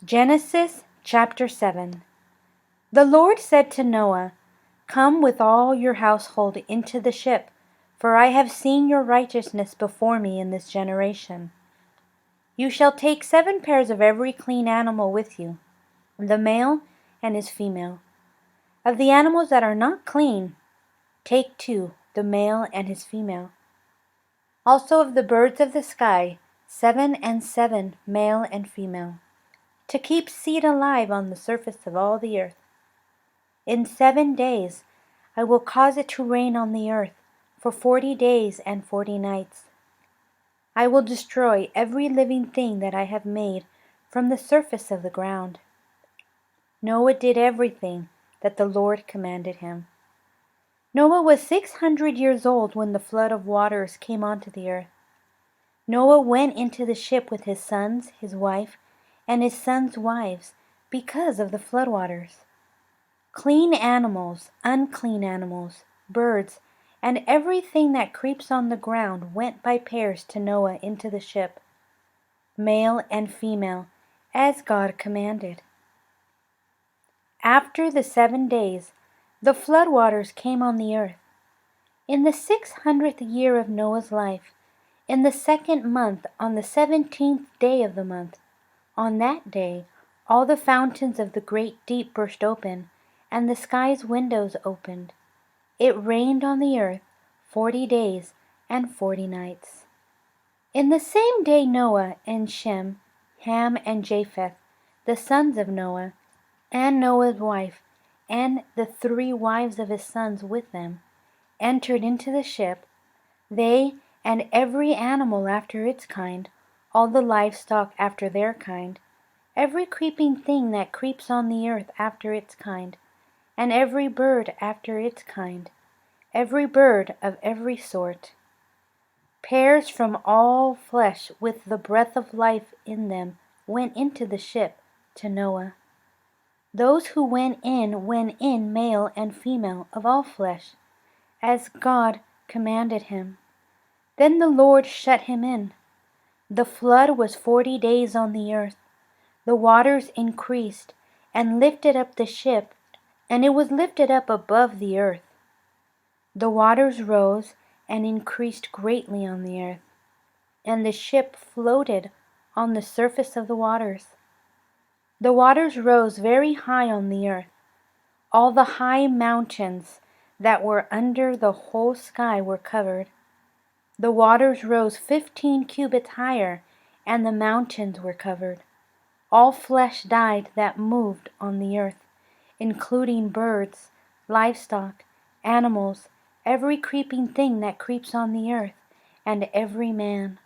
Genesis chapter 7. The Lord said to Noah, "Come with all your household into the ship, for I have seen your righteousness before me in this generation. You shall take 7 pairs of every clean animal with you, the male and his female. Of the animals that are not clean, take 2, the male and his female. Also of the birds of the sky, 7 and 7, male and female, to keep seed alive on the surface of all the earth. In 7 days I will cause it to rain on the earth for 40 days and 40 nights. I will destroy every living thing that I have made from the surface of the ground." Noah did everything that the Lord commanded him. Noah was 600 years old when the flood of waters came onto the earth. Noah went into the ship with his sons, his wife, and his sons' wives because of the floodwaters. Clean animals, unclean animals, birds, and everything that creeps on the ground went by pairs to Noah into the ship, male and female, as God commanded. After the 7 days, the floodwaters came on the earth. In the 600th year of Noah's life, in the 2nd month, on the 17th day of the month, on that day, all the fountains of the great deep burst open, and the sky's windows opened. It rained on the earth 40 days and 40 nights. In the same day Noah and Shem, Ham and Japheth, the sons of Noah, and Noah's wife, and the 3 wives of his sons with them, entered into the ship, they and every animal after its kind, all the livestock after their kind, every creeping thing that creeps on the earth after its kind, and every bird after its kind, every bird of every sort. Pairs from all flesh with the breath of life in them went into the ship to Noah. Those who went in male and female of all flesh, as God commanded him. Then the Lord shut him in. The flood was 40 days on the earth. The waters increased and lifted up the ship, and it was lifted up above the earth. The waters rose and increased greatly on the earth, and the ship floated on the surface of the waters. The waters rose very high on the earth. All the high mountains that were under the whole sky were covered. The waters rose 15 cubits higher, and the mountains were covered. All flesh died that moved on the earth, including birds, livestock, animals, every creeping thing that creeps on the earth, and every man.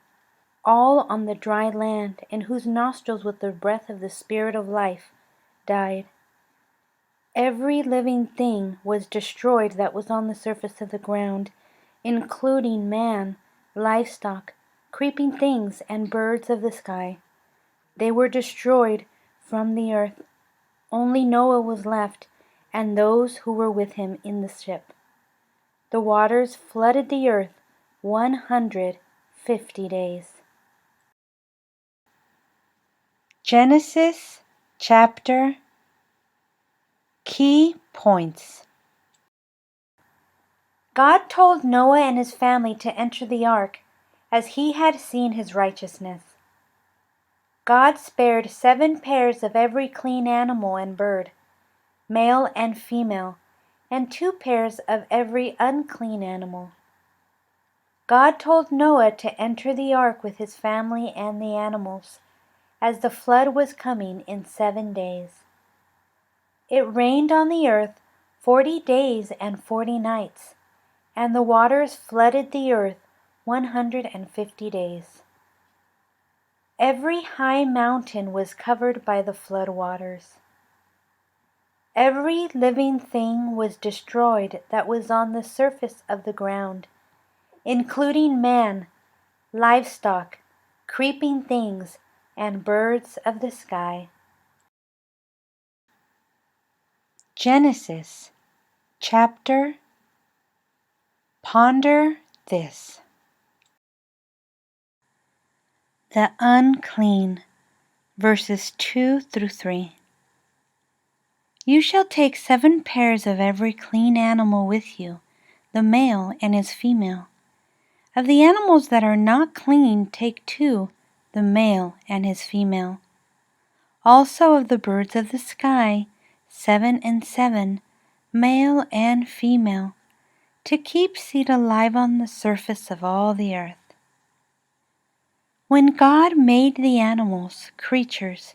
All on the dry land, in whose nostrils with the breath of the Spirit of life, died. Every living thing was destroyed that was on the surface of the ground, including man, livestock, creeping things, and birds of the sky. They were destroyed from the earth. Only Noah was left, and those who were with him in the ship. The waters flooded the earth 150 days. Genesis chapter Key Points. God told Noah and his family to enter the ark, as he had seen his righteousness. God spared 7 pairs of every clean animal and bird, male and female, and 2 pairs of every unclean animal. God told Noah to enter the ark with his family and the animals, as the flood was coming in 7 days. It rained on the earth 40 days and 40 nights, and the waters flooded the earth 150 days. Every high mountain was covered by the flood waters. Every living thing was destroyed that was on the surface of the ground, including man, livestock, creeping things, and birds of the sky. Genesis chapter Ponder this. The unclean, verses 2 through 3. You shall take 7 pairs of every clean animal with you, the male and his female. Of the animals that are not clean, take 2, the male and his female. Also of the birds of the sky, 7 and 7, male and female, to keep seed alive on the surface of all the earth. When God made the animals, creatures,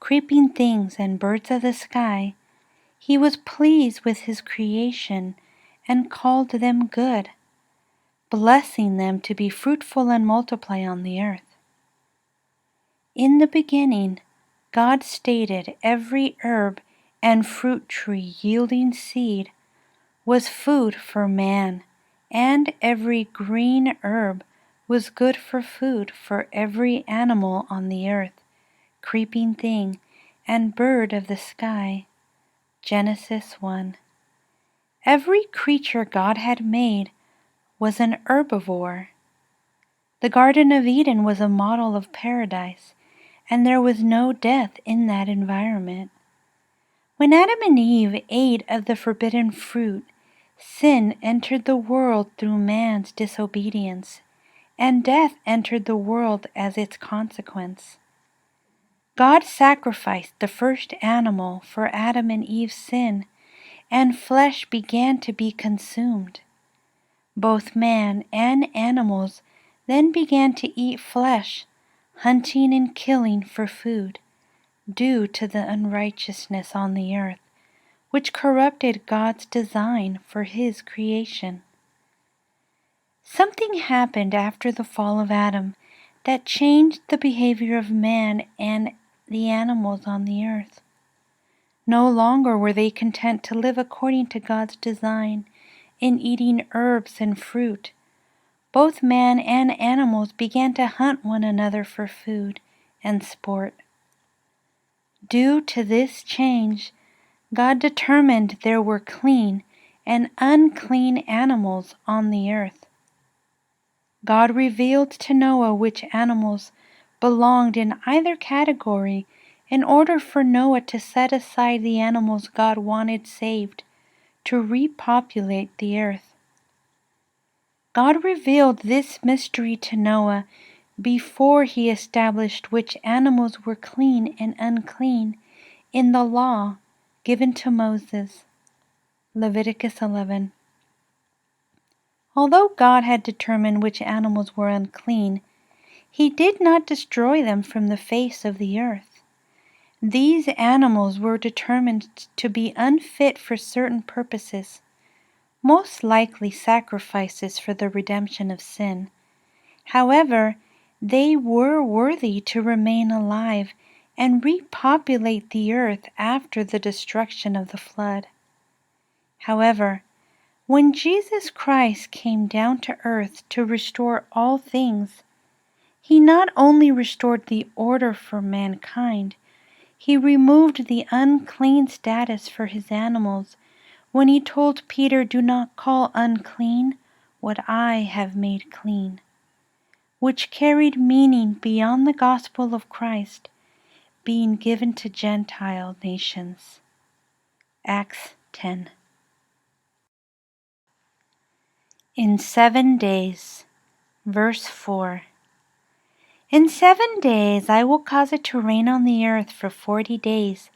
creeping things, and birds of the sky, He was pleased with His creation and called them good, blessing them to be fruitful and multiply on the earth. In the beginning, God stated every herb and fruit tree yielding seed was food for man, and every green herb was good for food for every animal on the earth, creeping thing, and bird of the sky. Genesis 1. Every creature God had made was an herbivore. The Garden of Eden was a model of paradise, and there was no death in that environment. When Adam and Eve ate of the forbidden fruit, sin entered the world through man's disobedience, and death entered the world as its consequence. God sacrificed the first animal for Adam and Eve's sin, and flesh began to be consumed. Both man and animals then began to eat flesh, hunting and killing for food, due to the unrighteousness on the earth, which corrupted God's design for His creation. Something happened after the fall of Adam that changed the behavior of man and the animals on the earth. No longer were they content to live according to God's design in eating herbs and fruit. Both man and animals began to hunt one another for food and sport. Due to this change, God determined there were clean and unclean animals on the earth. God revealed to Noah which animals belonged in either category in order for Noah to set aside the animals God wanted saved to repopulate the earth. God revealed this mystery to Noah before He established which animals were clean and unclean in the law given to Moses. Leviticus 11. Although God had determined which animals were unclean, He did not destroy them from the face of the earth. These animals were determined to be unfit for certain purposes, most likely sacrifices for the redemption of sin. However, they were worthy to remain alive and repopulate the earth after the destruction of the flood. However, when Jesus Christ came down to earth to restore all things, He not only restored the order for mankind, He removed the unclean status for His animals when He told Peter, "Do not call unclean what I have made clean," which carried meaning beyond the gospel of Christ being given to Gentile nations. Acts 10. In 7 days, verse 4. In 7 days I will cause it to rain on the earth for 40 days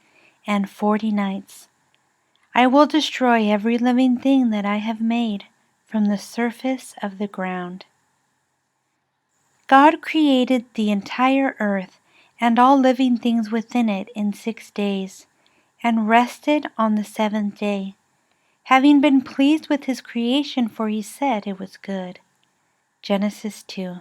and 40 nights. I will destroy every living thing that I have made from the surface of the ground. God created the entire earth and all living things within it in 6 days, and rested on the 7th day, having been pleased with His creation, for He said it was good. Genesis 2.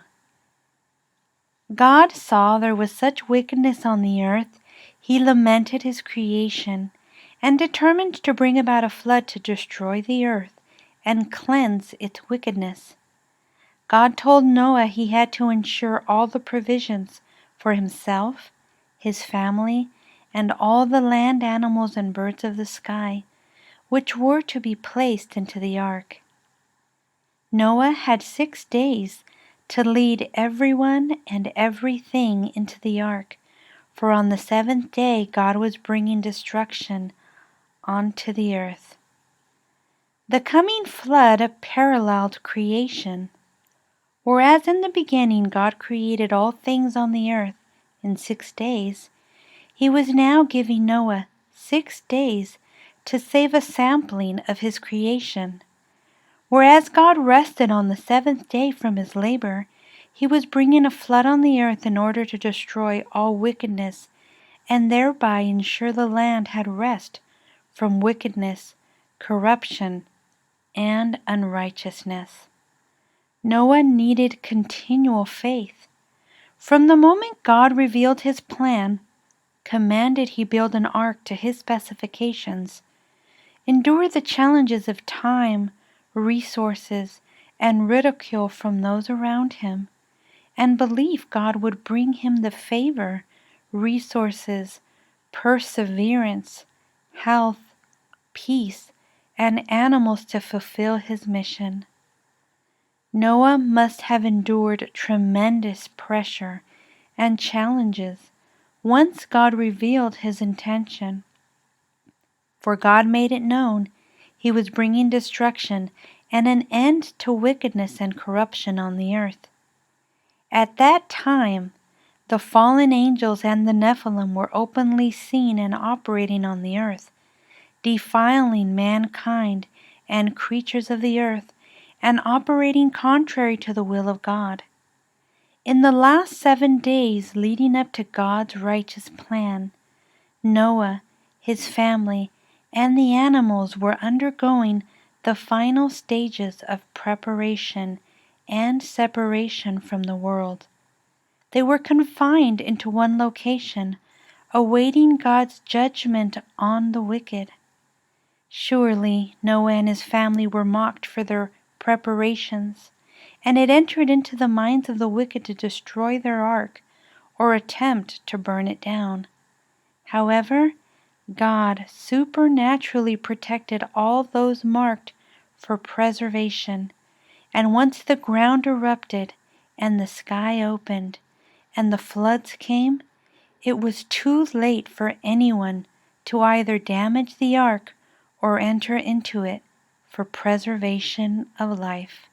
God saw there was such wickedness on the earth, He lamented His creation, and determined to bring about a flood to destroy the earth and cleanse its wickedness. God told Noah he had to ensure all the provisions for himself, his family, and all the land animals and birds of the sky, which were to be placed into the ark. Noah had 6 days to lead everyone and everything into the ark, for on the seventh day God was bringing destruction onto the earth. The coming flood paralleled creation. Whereas in the beginning God created all things on the earth in 6 days, He was now giving Noah 6 days to save a sampling of His creation. Whereas God rested on the seventh day from His labor, He was bringing a flood on the earth in order to destroy all wickedness and thereby ensure the land had rest from wickedness, corruption, and unrighteousness. Noah needed continual faith. From the moment God revealed His plan, commanded he build an ark to His specifications, endure the challenges of time, resources, and ridicule from those around him, and believe God would bring him the favor, resources, perseverance, health, peace, and animals to fulfill his mission. Noah must have endured tremendous pressure and challenges once God revealed His intention. For God made it known He was bringing destruction and an end to wickedness and corruption on the earth. At that time, the fallen angels and the Nephilim were openly seen and operating on the earth, defiling mankind and creatures of the earth, and operating contrary to the will of God. In the last 7 days leading up to God's righteous plan, Noah, his family, and the animals were undergoing the final stages of preparation and separation from the world. They were confined into one location, awaiting God's judgment on the wicked. Surely Noah and his family were mocked for their preparations, and it entered into the minds of the wicked to destroy their ark or attempt to burn it down. However, God supernaturally protected all those marked for preservation, and once the ground erupted and the sky opened and the floods came, it was too late for anyone to either damage the ark or enter into it for preservation of life.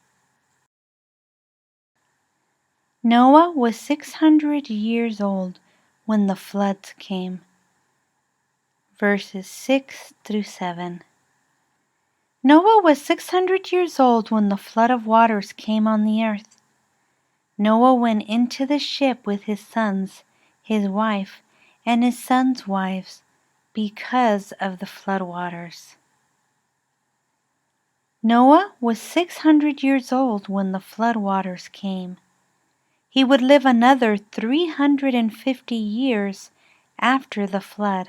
Noah was 600 years old when the floods came. Verses 6 through 7. Noah was 600 years old when the flood of waters came on the earth. Noah went into the ship with his sons, his wife, and his sons' wives, because of the flood waters. Noah was 600 years old when the flood waters came. He would live another 350 years after the flood.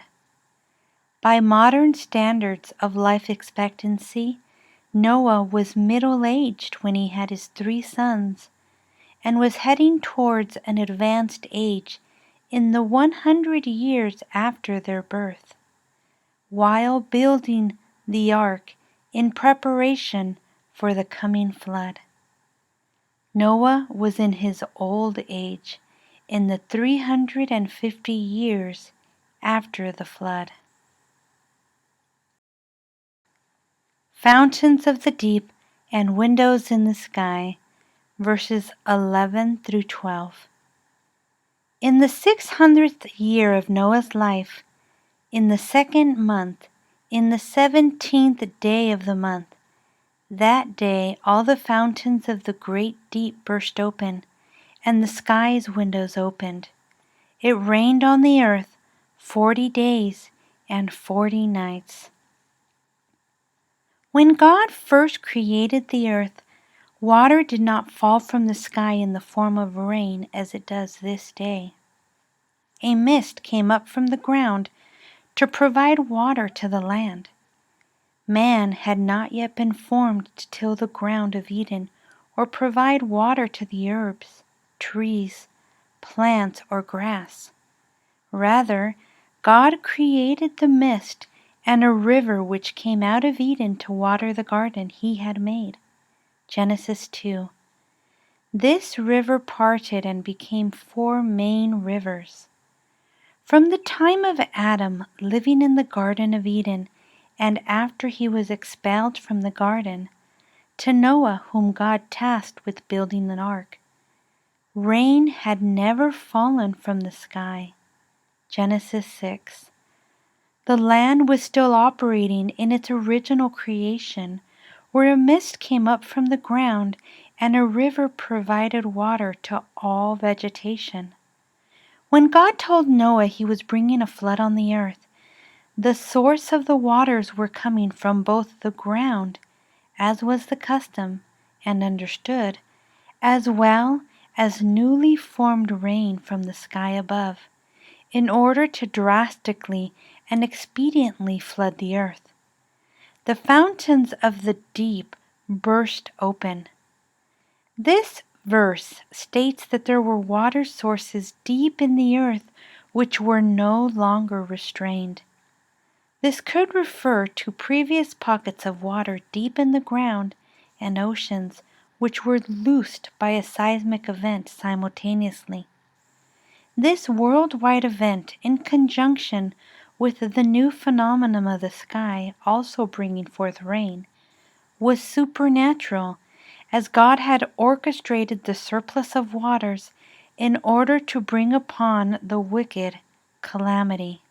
By modern standards of life expectancy, Noah was middle-aged when he had his 3 sons and was heading towards an advanced age in the 100 years after their birth, while building the ark in preparation for the coming flood. Noah was in his old age in the 350 years after the flood. Fountains of the deep and windows in the sky, verses 11 through 12. In the 600th year of Noah's life, in the 2nd month, in the 17th day of the month, that day all the fountains of the great deep burst open, and the sky's windows opened. It rained on the earth 40 days and 40 nights. When God first created the earth, water did not fall from the sky in the form of rain as it does this day. A mist came up from the ground to provide water to the land. Man had not yet been formed to till the ground of Eden or provide water to the herbs, trees, plants, or grass. Rather, God created the mist and a river which came out of Eden to water the garden He had made. Genesis 2. This river parted and became 4 main rivers. From the time of Adam living in the Garden of Eden and after he was expelled from the garden, to Noah whom God tasked with building an ark, rain had never fallen from the sky. Genesis 6. The land was still operating in its original creation, where a mist came up from the ground and a river provided water to all vegetation. When God told Noah he was bringing a flood on the earth, the source of the waters were coming from both the ground, as was the custom and understood, as well as newly formed rain from the sky above, in order to drastically and expediently flood the earth. The fountains of the deep burst open. This verse states that there were water sources deep in the earth which were no longer restrained. This could refer to previous pockets of water deep in the ground and oceans which were loosed by a seismic event simultaneously. This worldwide event, in conjunction with the new phenomenon of the sky also bringing forth rain, was supernatural, as God had orchestrated the surplus of waters in order to bring upon the wicked calamity.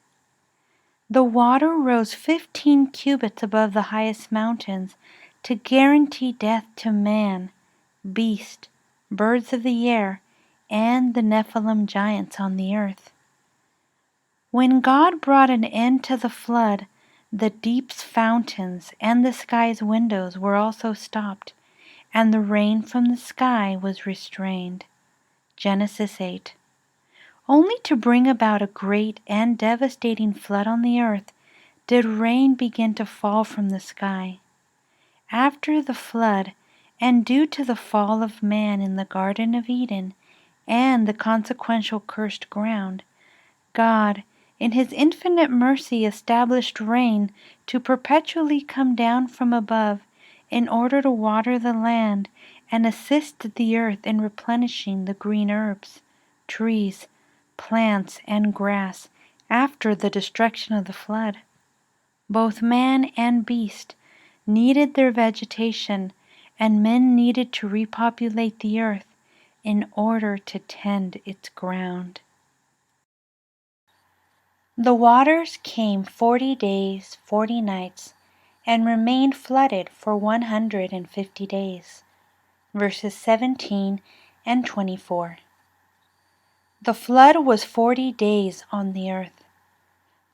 The water rose 15 cubits above the highest mountains to guarantee death to man, beast, birds of the air, and the Nephilim giants on the earth. When God brought an end to the flood, the deep's fountains and the sky's windows were also stopped, and the rain from the sky was restrained. Genesis 8. Only to bring about a great and devastating flood on the earth did rain begin to fall from the sky. After the flood, and due to the fall of man in the Garden of Eden and the consequential cursed ground, God, in His infinite mercy, established rain to perpetually come down from above in order to water the land and assist the earth in replenishing the green herbs, trees, plants, and grass after the destruction of the flood. Both man and beast needed their vegetation, and men needed to repopulate the earth in order to tend its ground. The waters came 40 days, 40 nights, and remained flooded for 150 days. Verses 17 and 24. The flood was 40 days on the earth.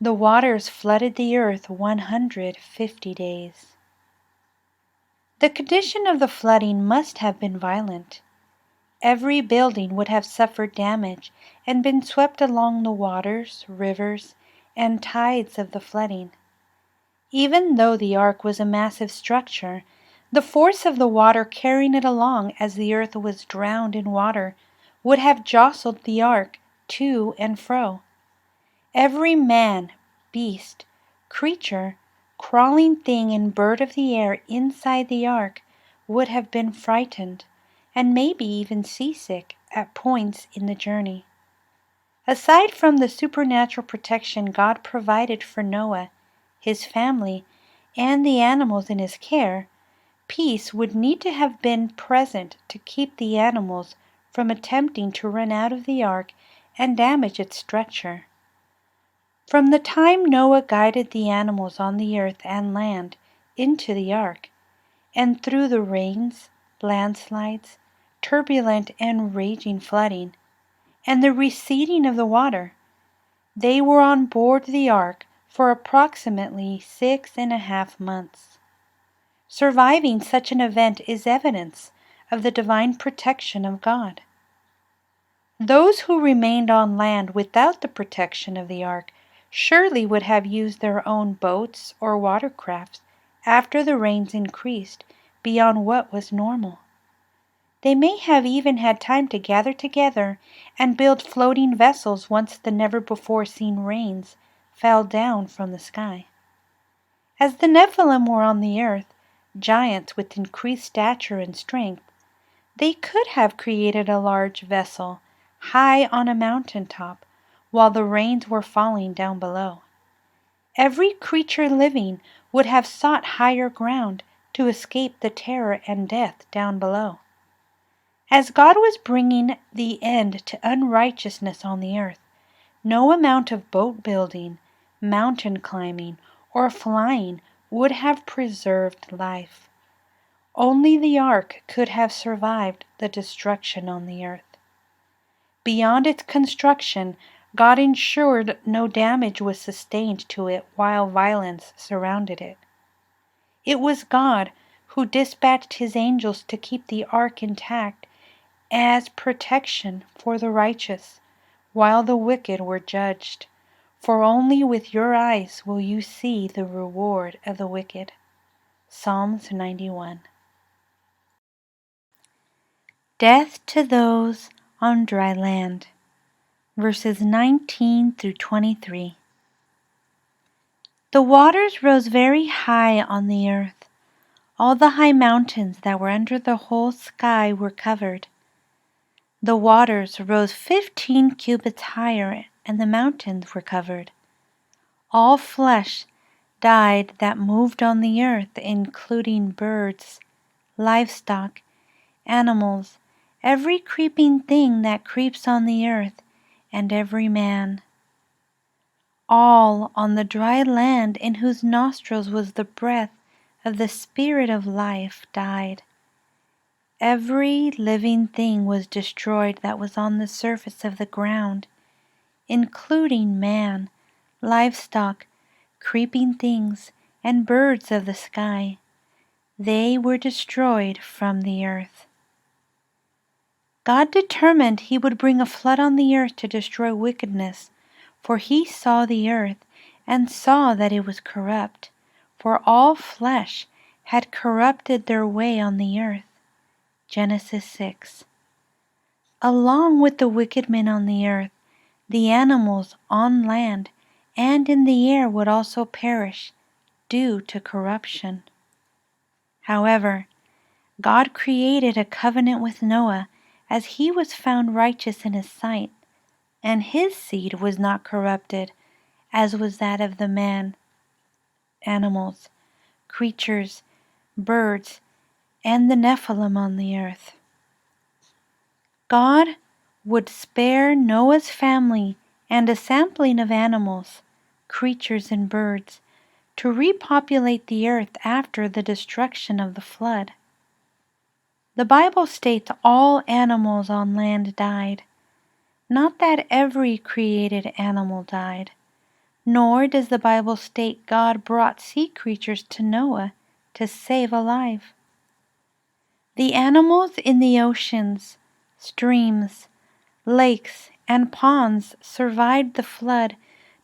The waters flooded the earth 150 days. The condition of the flooding must have been violent. Every building would have suffered damage and been swept along the waters, rivers, and tides of the flooding. Even though the ark was a massive structure, the force of the water carrying it along as the earth was drowned in water would have jostled the ark to and fro. Every man, beast, creature, crawling thing, and bird of the air inside the ark would have been frightened, and maybe even seasick at points in the journey. Aside from the supernatural protection God provided for Noah, his family, and the animals in his care, peace would need to have been present to keep the animals from attempting to run out of the ark and damage its structure. From the time Noah guided the animals on the earth and land into the ark, and through the rains, landslides, turbulent and raging flooding, and the receding of the water, they were on board the ark for approximately 6.5 months. Surviving such an event is evidence of the divine protection of God. Those who remained on land without the protection of the ark surely would have used their own boats or watercrafts after the rains increased beyond what was normal. They may have even had time to gather together and build floating vessels once the never-before-seen rains fell down from the sky. As the Nephilim were on the earth, giants with increased stature and strength, they could have created a large vessel high on a mountain top, while the rains were falling down below. Every creature living would have sought higher ground to escape the terror and death down below. As God was bringing the end to unrighteousness on the earth, no amount of boat building, mountain climbing, or flying would have preserved life. Only the ark could have survived the destruction on the earth. Beyond its construction, God ensured no damage was sustained to it while violence surrounded it. It was God who dispatched his angels to keep the ark intact as protection for the righteous, while the wicked were judged. For only with your eyes will you see the reward of the wicked. Psalms 91. Death to those on dry land. Verses 19 through 23. The waters rose very high on the earth. All the high mountains that were under the whole sky were covered. The waters rose 15 cubits higher, and the mountains were covered. All flesh died that moved on the earth, including birds, livestock, animals, every creeping thing that creeps on the earth, and every man. All on the dry land in whose nostrils was the breath of the Spirit of life died. Every living thing was destroyed that was on the surface of the ground, including man, livestock, creeping things, and birds of the sky. They were destroyed from the earth. God determined he would bring a flood on the earth to destroy wickedness, for he saw the earth and saw that it was corrupt, for all flesh had corrupted their way on the earth. Genesis 6. Along with the wicked men on the earth, the animals on land and in the air would also perish due to corruption. However, God created a covenant with Noah as he was found righteous in his sight, and his seed was not corrupted as was that of the man, animals, creatures, birds, and the Nephilim on the earth. God would spare Noah's family and a sampling of animals, creatures, and birds to repopulate the earth after the destruction of the flood. The Bible states all animals on land died, not that every created animal died, nor does the Bible state God brought sea creatures to Noah to save alive. The animals in the oceans, streams, lakes, and ponds survived the flood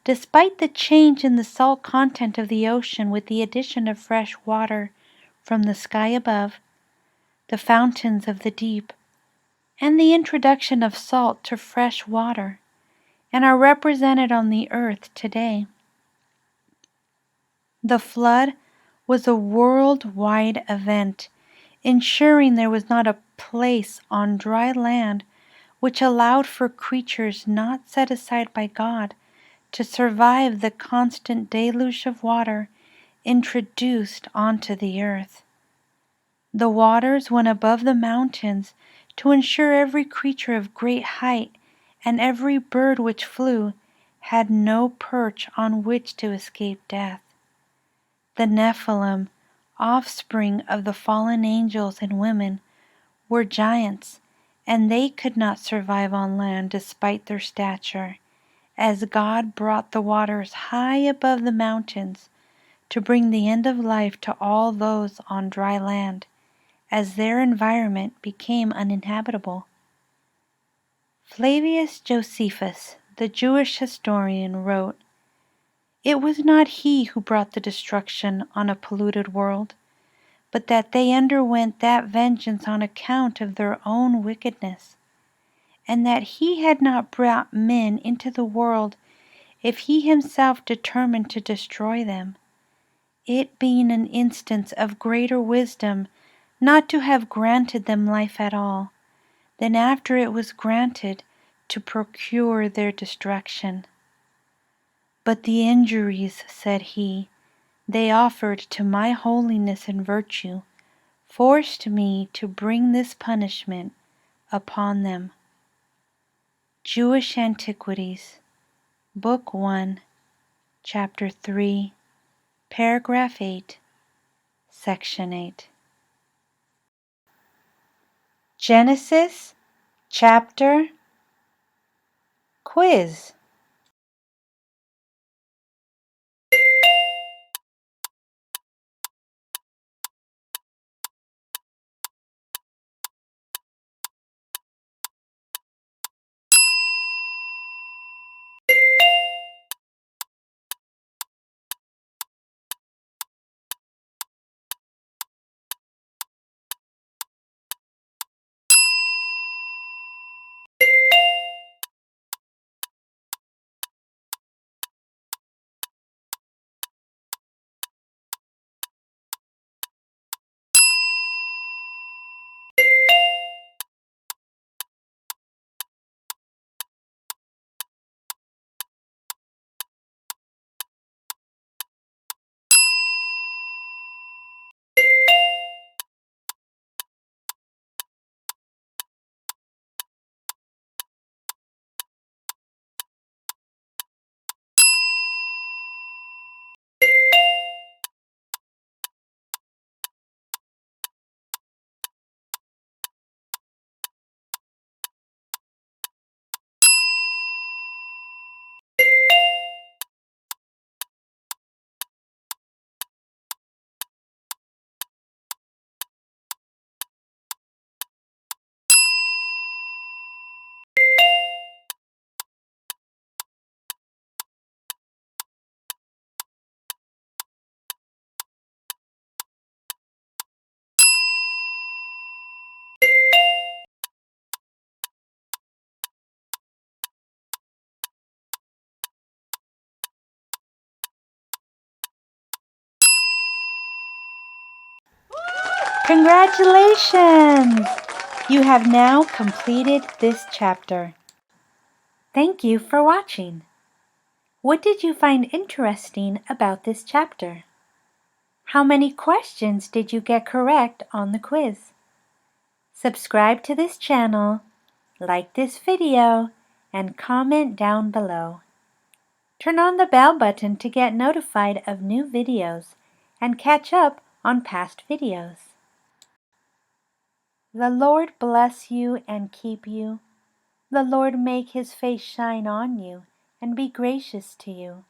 despite the change in the salt content of the ocean with the addition of fresh water from the sky above, the fountains of the deep, and the introduction of salt to fresh water, and are represented on the earth today. The flood was a worldwide event, ensuring there was not a place on dry land which allowed for creatures not set aside by God to survive the constant deluge of water introduced onto the earth. The waters went above the mountains to ensure every creature of great height and every bird which flew had no perch on which to escape death. The Nephilim, offspring of the fallen angels and women, were giants, and they could not survive on land despite their stature, as God brought the waters high above the mountains to bring the end of life to all those on dry land, as their environment became uninhabitable. Flavius Josephus, the Jewish historian, wrote, "It was not he who brought the destruction on a polluted world, but that they underwent that vengeance on account of their own wickedness, and that he had not brought men into the world if he himself determined to destroy them, it being an instance of greater wisdom not to have granted them life at all, than after it was granted to procure their destruction. But the injuries, said he, they offered to my holiness and virtue forced me to bring this punishment upon them. Jewish Antiquities, Book 1, Chapter 3, Paragraph 8, Section 8. Genesis, Chapter Quiz. Congratulations! You have now completed this chapter. Thank you for watching. What did you find interesting about this chapter? How many questions did you get correct on the quiz? Subscribe to this channel, like this video, and comment down below. Turn on the bell button to get notified of new videos and catch up on past videos. The Lord bless you and keep you. The Lord make his face shine on you and be gracious to you.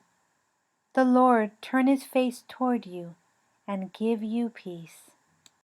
The Lord turn his face toward you and give you peace.